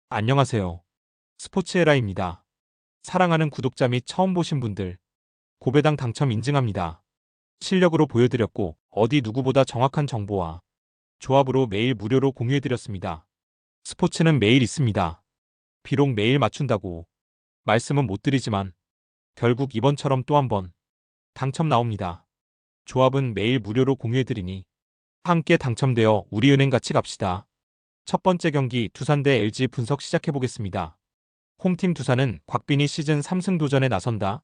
안녕하세요. 스포츠에라입니다. 사랑하는 구독자 및 처음 보신 분들, 고배당 당첨 인증합니다. 실력으로 보여드렸고, 어디 누구보다 정확한 정보와 조합으로 매일 무료로 공유해드렸습니다. 스포츠는 매일 있습니다. 비록 매일 맞춘다고 말씀은 못 드리지만, 결국 이번처럼 또 한 번 당첨 나옵니다. 조합은 매일 무료로 공유해드리니, 함께 당첨되어 우리은행 같이 갑시다. 첫 번째 경기 두산 대 LG 분석 시작해보겠습니다. 홈팀 두산은 곽빈이 시즌 3승 도전에 나선다.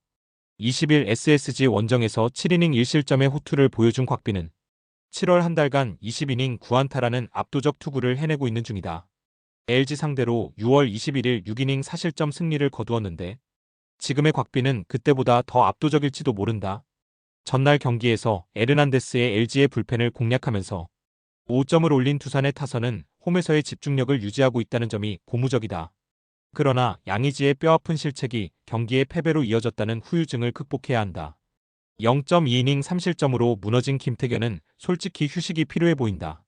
20일 SSG 원정에서 7이닝 1실점의 호투를 보여준 곽빈은 7월 한 달간 20이닝 9안타라는 압도적 투구를 해내고 있는 중이다. LG 상대로 6월 21일 6이닝 4실점 승리를 거두었는데 지금의 곽빈은 그때보다 더 압도적일지도 모른다. 전날 경기에서 에르난데스의 LG의 불펜을 공략하면서 5점을 올린 두산의 타선은 홈에서의 집중력을 유지하고 있다는 점이 고무적이다. 그러나 양의지의 뼈아픈 실책이 경기의 패배로 이어졌다는 후유증을 극복해야 한다. 0.2이닝 3실점으로 무너진 김태견은 솔직히 휴식이 필요해 보인다.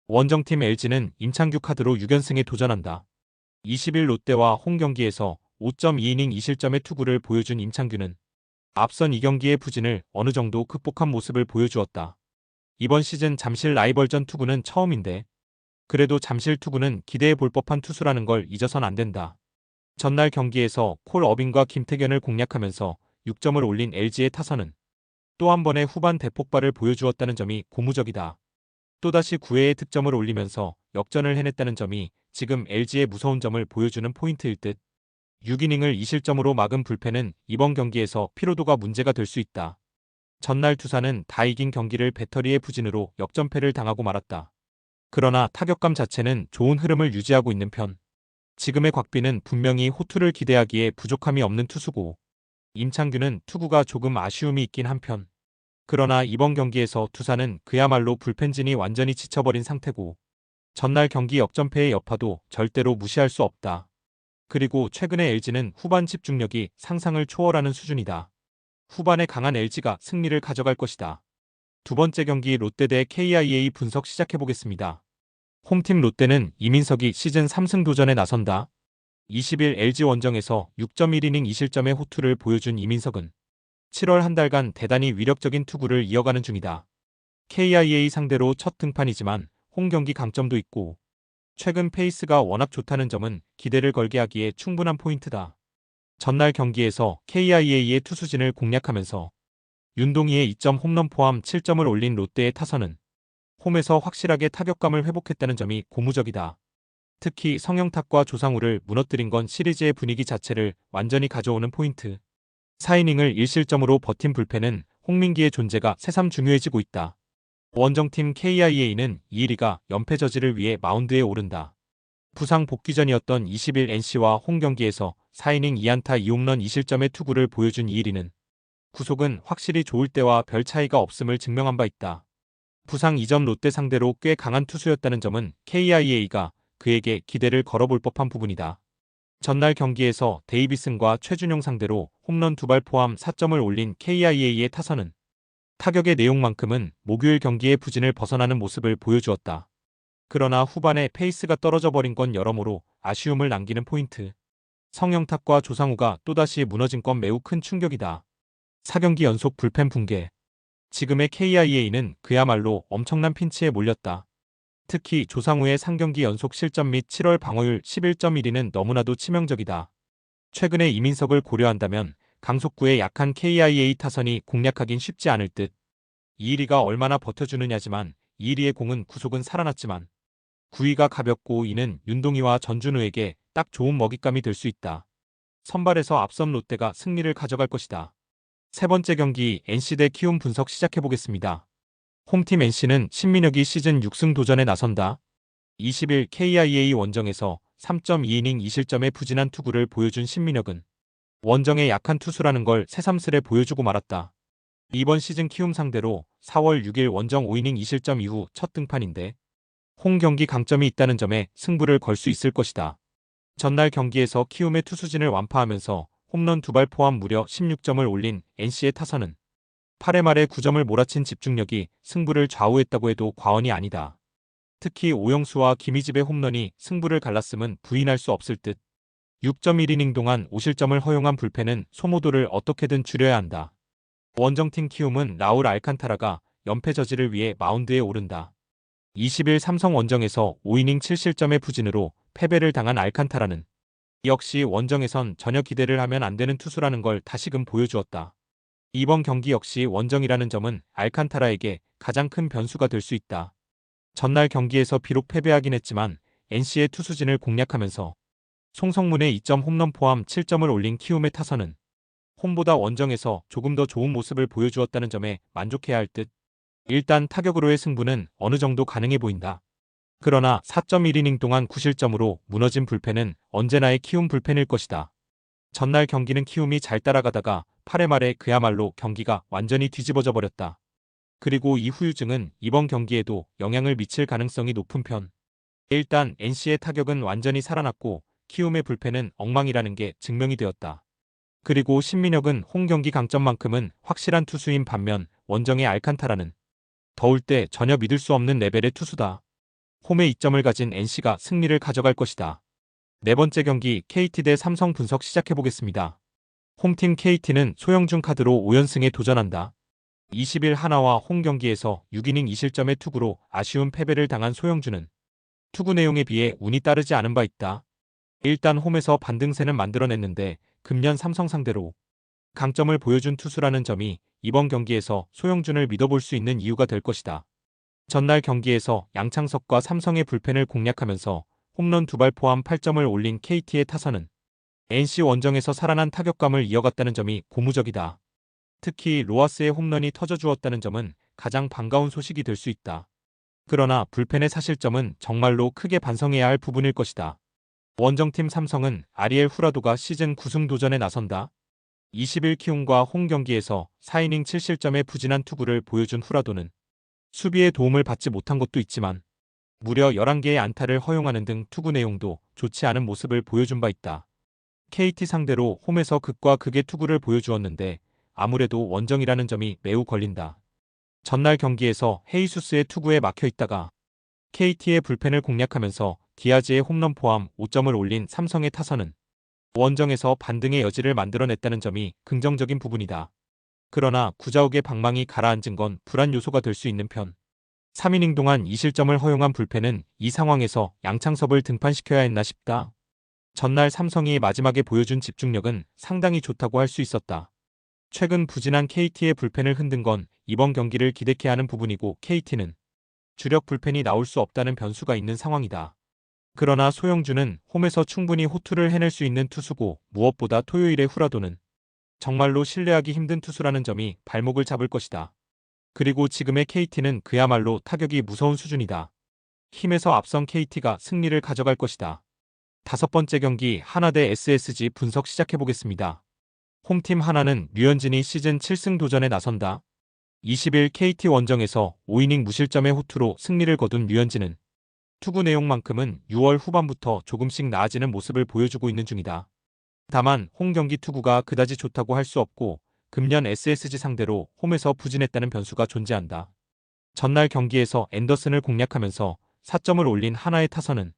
원정팀 LG는 임창규 카드로 6연승에 도전한다. 20일 롯데와 홈 경기에서 5.2이닝 2실점의 투구를 보여준 임창규는 앞선 2경기의 부진을 어느 정도 극복한 모습을 보여주었다. 이번 시즌 잠실 라이벌전 투구는 처음인데 그래도 잠실 투구는 기대해 볼 법한 투수라는 걸 잊어선 안 된다. 전날 경기에서 콜 어빙과 김태견을 공략하면서 6점을 올린 LG의 타선은 또 한 번의 후반 대폭발을 보여주었다는 점이 고무적이다. 또다시 9회에 득점을 올리면서 역전을 해냈다는 점이 지금 LG의 무서운 점을 보여주는 포인트일 듯. 6이닝을 2실점으로 막은 불펜은 이번 경기에서 피로도가 문제가 될 수 있다. 전날 두산은 다 이긴 경기를 배터리의 부진으로 역전패를 당하고 말았다. 그러나 타격감 자체는 좋은 흐름을 유지하고 있는 편. 지금의 곽빈은 분명히 호투를 기대하기에 부족함이 없는 투수고 임창규는 투구가 조금 아쉬움이 있긴 한편. 그러나 이번 경기에서 두산은 그야말로 불펜진이 완전히 지쳐버린 상태고 전날 경기 역전패의 여파도 절대로 무시할 수 없다. 그리고 최근의 LG는 후반 집중력이 상상을 초월하는 수준이다. 후반에 강한 LG가 승리를 가져갈 것이다. 두 번째 경기 롯데 대 KIA 분석 시작해보겠습니다. 홈팀 롯데는 이민석이 시즌 3승 도전에 나선다. 20일 LG 원정에서 6.1이닝 2실점의 호투를 보여준 이민석은 7월 한 달간 대단히 위력적인 투구를 이어가는 중이다. KIA 상대로 첫 등판이지만 홈 경기 강점도 있고 최근 페이스가 워낙 좋다는 점은 기대를 걸게 하기에 충분한 포인트다. 전날 경기에서 KIA의 투수진을 공략하면서 윤동희의 2점 홈런 포함 7점을 올린 롯데의 타선은 홈에서 확실하게 타격감을 회복했다는 점이 고무적이다. 특히 성영탁과 조상우를 무너뜨린 건 시리즈의 분위기 자체를 완전히 가져오는 포인트. 4이닝을 1실점으로 버틴 불펜은 홍민기의 존재가 새삼 중요해지고 있다. 원정팀 KIA는 이일이가 연패 저지를 위해 마운드에 오른다. 부상 복귀전이었던 20일 NC와 홈 경기에서 4이닝 2안타 2홈런 2실점의 투구를 보여준 이일이는 구속은 확실히 좋을 때와 별 차이가 없음을 증명한 바 있다. 부상 이전 롯데 상대로 꽤 강한 투수였다는 점은 KIA가 그에게 기대를 걸어볼 법한 부분이다. 전날 경기에서 데이비슨과 최준용 상대로 홈런 2발 포함 4점을 올린 KIA의 타선은 타격의 내용만큼은 목요일 경기의 부진을 벗어나는 모습을 보여주었다. 그러나 후반에 페이스가 떨어져 버린 건 여러모로 아쉬움을 남기는 포인트. 성영탁과 조상우가 또다시 무너진 건 매우 큰 충격이다. 4경기 연속 불펜 붕괴. 지금의 KIA는 그야말로 엄청난 핀치에 몰렸다. 특히 조상우의 3경기 연속 실점 및 7월 방어율 11.1는 너무나도 치명적이다. 최근에 이민석을 고려한다면 강속구에 약한 KIA 타선이 공략하긴 쉽지 않을 듯. 이일이가 얼마나 버텨주느냐지만 이일이의 공은 구속은 살아났지만 구위가 가볍고 이는 윤동희와 전준우에게 딱 좋은 먹잇감이 될 수 있다. 선발에서 앞선 롯데가 승리를 가져갈 것이다. 세 번째 경기 NC 대 키움 분석 시작해보겠습니다. 홈팀 NC는 신민혁이 시즌 6승 도전에 나선다. 20일 KIA 원정에서 3.2이닝 2실점의 부진한 투구를 보여준 신민혁은 원정의 약한 투수라는 걸 새삼스레 보여주고 말았다. 이번 시즌 키움 상대로 4월 6일 원정 5이닝 2실점 이후 첫 등판인데 홈 경기 강점이 있다는 점에 승부를 걸 수 있을 것이다. 전날 경기에서 키움의 투수진을 완파하면서 홈런 2발 포함 무려 16점을 올린 NC의 타선은 8회 말에 9점을 몰아친 집중력이 승부를 좌우했다고 해도 과언이 아니다. 특히 오영수와 김희집의 홈런이 승부를 갈랐음은 부인할 수 없을 듯. 6.1이닝 동안 5실점을 허용한 불펜은 소모도를 어떻게든 줄여야 한다. 원정팀 키움은 라울 알칸타라가 연패 저지를 위해 마운드에 오른다. 20일 삼성 원정에서 5이닝 7실점의 부진으로 패배를 당한 알칸타라는 역시 원정에선 전혀 기대를 하면 안 되는 투수라는 걸 다시금 보여주었다. 이번 경기 역시 원정이라는 점은 알칸타라에게 가장 큰 변수가 될 수 있다. 전날 경기에서 비록 패배하긴 했지만 NC의 투수진을 공략하면서 송성문의 2점 홈런 포함 7점을 올린 키움의 타선은 홈보다 원정에서 조금 더 좋은 모습을 보여주었다는 점에 만족해야 할 듯. 일단 타격으로의 승부는 어느 정도 가능해 보인다. 그러나 4.1이닝 동안 9실점으로 무너진 불펜은 언제나의 키움 불펜일 것이다. 전날 경기는 키움이 잘 따라가다가 8회 말에 그야말로 경기가 완전히 뒤집어져 버렸다. 그리고 이 후유증은 이번 경기에도 영향을 미칠 가능성이 높은 편. 일단 NC의 타격은 완전히 살아났고 키움의 불펜은 엉망이라는 게 증명이 되었다. 그리고 신민혁은 홈 경기 강점만큼은 확실한 투수인 반면 원정의 알칸타라는 더울 때 전혀 믿을 수 없는 레벨의 투수다. 홈에 2점을 가진 NC가 승리를 가져갈 것이다. 네 번째 경기 KT 대 삼성 분석 시작해보겠습니다. 홈팀 KT는 소영준 카드로 5연승에 도전한다. 20일 하나와 홈 경기에서 6이닝 2실점의 투구로 아쉬운 패배를 당한 소영준은 투구 내용에 비해 운이 따르지 않은 바 있다. 일단 홈에서 반등세는 만들어냈는데 금년 삼성 상대로 강점을 보여준 투수라는 점이 이번 경기에서 소영준을 믿어볼 수 있는 이유가 될 것이다. 전날 경기에서 양창석과 삼성의 불펜을 공략하면서 홈런 2발 포함 8점을 올린 KT의 타선은 NC 원정에서 살아난 타격감을 이어갔다는 점이 고무적이다. 특히 로하스의 홈런이 터져주었다는 점은 가장 반가운 소식이 될 수 있다. 그러나 불펜의 사실점은 정말로 크게 반성해야 할 부분일 것이다. 원정팀 삼성은 아리엘 후라도가 시즌 9승 도전에 나선다. 20일 키움과 홈 경기에서 4이닝 7실점의 부진한 투구를 보여준 후라도는 수비에 도움을 받지 못한 것도 있지만 무려 11개의 안타를 허용하는 등 투구 내용도 좋지 않은 모습을 보여준 바 있다. KT 상대로 홈에서 극과 극의 투구를 보여주었는데 아무래도 원정이라는 점이 매우 걸린다. 전날 경기에서 헤이수스의 투구에 막혀 있다가 KT의 불펜을 공략하면서 디아즈의 홈런 포함 5점을 올린 삼성의 타선은 원정에서 반등의 여지를 만들어냈다는 점이 긍정적인 부분이다. 그러나 구자욱의 방망이 가라앉은 건 불안 요소가 될 수 있는 편. 3이닝 동안 2실점을 허용한 불펜은 이 상황에서 양창섭을 등판시켜야 했나 싶다. 전날 삼성이 마지막에 보여준 집중력은 상당히 좋다고 할 수 있었다. 최근 부진한 KT의 불펜을 흔든 건 이번 경기를 기대케 하는 부분이고 KT는 주력 불펜이 나올 수 없다는 변수가 있는 상황이다. 그러나 소영준은 홈에서 충분히 호투를 해낼 수 있는 투수고 무엇보다 토요일의 후라도는 정말로 신뢰하기 힘든 투수라는 점이 발목을 잡을 것이다. 그리고 지금의 KT는 그야말로 타격이 무서운 수준이다. 힘에서 앞선 KT가 승리를 가져갈 것이다. 다섯 번째 경기 하나 대 SSG 분석 시작해보겠습니다. 홈팀 하나는 류현진이 시즌 7승 도전에 나선다. 20일 KT 원정에서 5이닝 무실점의 호투로 승리를 거둔 류현진은 투구 내용만큼은 6월 후반부터 조금씩 나아지는 모습을 보여주고 있는 중이다. 다만 홈 경기 투구가 그다지 좋다고 할 수 없고 금년 SSG 상대로 홈에서 부진했다는 변수가 존재한다. 전날 경기에서 앤더슨을 공략하면서 4점을 올린 하나의 타선은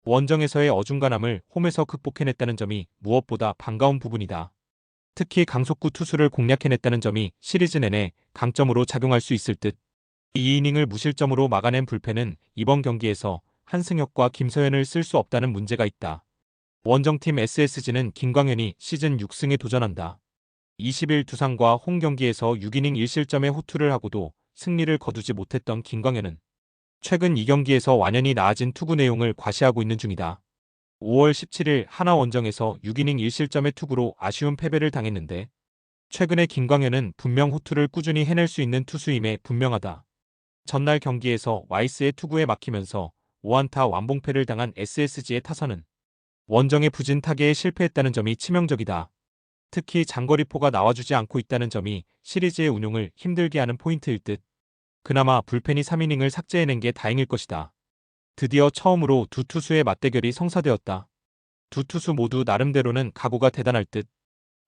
원정에서의 어중간함을 홈에서 극복해냈다는 점이 무엇보다 반가운 부분이다. 특히 강속구 투수를 공략해냈다는 점이 시리즈 내내 강점으로 작용할 수 있을 듯. 2이닝을 무실점으로 막아낸 불펜은 이번 경기에서 한승혁과 김서현을 쓸 수 없다는 문제가 있다. 원정팀 SSG는 김광현이 시즌 6승에 도전한다. 20일 두산과 홈 경기에서 6이닝 1실점의 호투를 하고도 승리를 거두지 못했던 김광현은 최근 2경기에서 완연히 나아진 투구 내용을 과시하고 있는 중이다. 5월 17일 하나 원정에서 6이닝 1실점의 투구로 아쉬운 패배를 당했는데 최근에 김광현은 분명 호투를 꾸준히 해낼 수 있는 투수임에 분명하다. 전날 경기에서 와이스의 투구에 막히면서 5안타 완봉패를 당한 SSG의 타선은 원정의 부진 타계에 실패했다는 점이 치명적이다. 특히 장거리포가 나와주지 않고 있다는 점이 시리즈의 운용을 힘들게 하는 포인트일 듯. 그나마 불펜이 3이닝을 삭제해낸 게 다행일 것이다. 드디어 처음으로 두 투수의 맞대결이 성사되었다. 두 투수 모두 나름대로는 각오가 대단할 듯.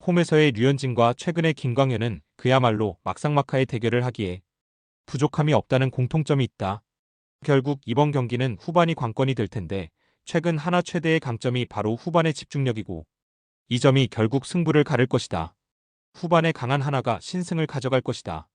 홈에서의 류현진과 최근의 김광현은 그야말로 막상막하의 대결을 하기에 부족함이 없다는 공통점이 있다. 결국 이번 경기는 후반이 관건이 될 텐데 최근 하나 최대의 강점이 바로 후반의 집중력이고 이 점이 결국 승부를 가를 것이다. 후반에 강한 하나가 신승을 가져갈 것이다.